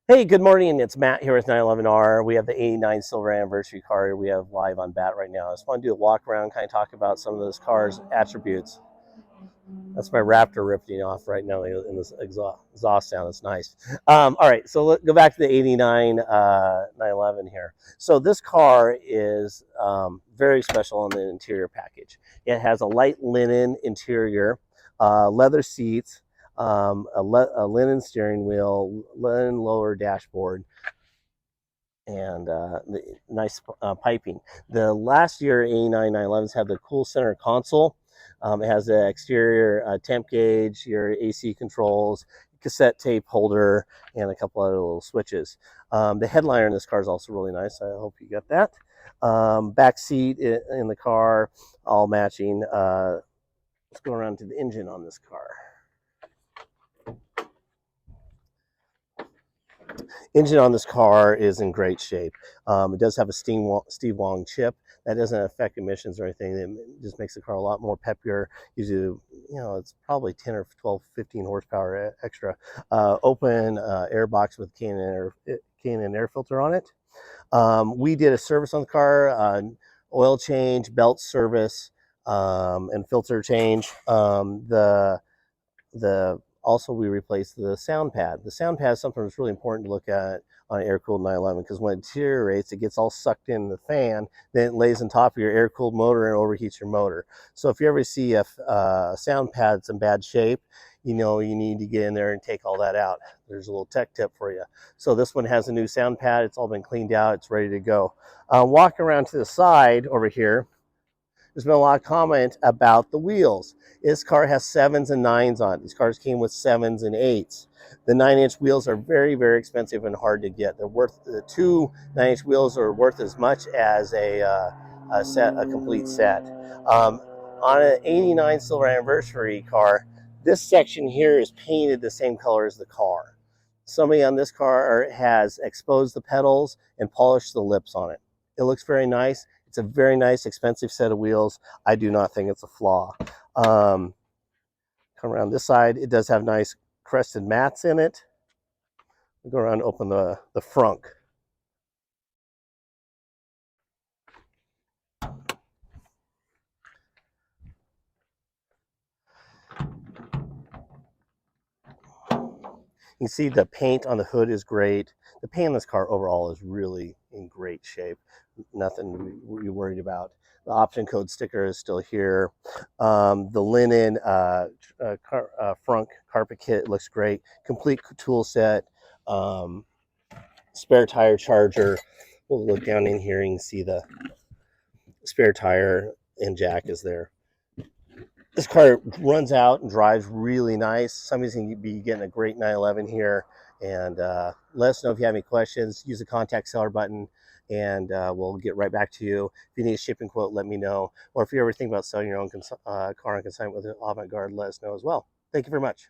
Hey, good morning. It's Matt here with 911R. We have the 89 silver anniversary car we have live on BAT right now. I just want to do a walk around, kind of talk about some of those cars' attributes. That's my Raptor ripping off right now in this exhaust sound. It's nice. All right, so let's go back to the 89 911 here. So this car is very special on the interior package. It has a light linen interior, leather seats, a linen steering wheel, linen lower dashboard, and nice piping. The last year 89 911s had the cool center console. It has the exterior temp gauge, your AC controls, cassette tape holder, and a couple other little switches. The headliner in this car is also really nice. I hope you got that. Back seat in the car, all matching. Let's go around to the engine on this car. Engine on this car is in great shape. It does have a Steve Wong chip. That doesn't affect emissions or anything. It just makes the car a lot more peppier. Gives you, it's probably 10 or 12, 15 horsepower extra. Open air box with K&N air filter on it. We did a service on the car, oil change, belt service, and filter change. Also, we replaced the sound pad. The sound pad is something that's really important to look at on an air-cooled 911 because when it deteriorates, it gets all sucked in the fan, then it lays on top of your air-cooled motor and overheats your motor. So if you ever see a sound pad that's in bad shape, you need to get in there and take all that out. There's a little tech tip for you. So this one has a new sound pad. It's all been cleaned out. It's ready to go. Walking around to the side over here, there's been a lot of comment about the wheels. This car has 7s and 9s on it. These cars came with 7s and 8s. The 9-inch wheels are very, very expensive and hard to get. The two 9-inch wheels are worth as much as a complete set. On an 89 silver anniversary car, this section here is painted the same color as the car. Somebody on this car has exposed the pedals and polished the lips on it. It looks very nice. It's a very nice, expensive set of wheels. I do not think it's a flaw. Come around this side. It does have nice crested mats in it. We'll go around and open the frunk. You can see the paint on the hood is great. The paint on this car overall is really in great shape. Nothing to be worried about. The option code sticker is still here. The linen front carpet kit looks great. Complete tool set. Spare tire charger. We'll look down in here and you can see the spare tire and jack is there. This car runs out and drives really nice. Somebody's going to be getting a great 911 here. And let us know if you have any questions. Use the contact seller button and we'll get right back to you. If you need a shipping quote, let me know. Or if you ever think about selling your own car on consignment with Avant-Garde, let us know as well. Thank you very much.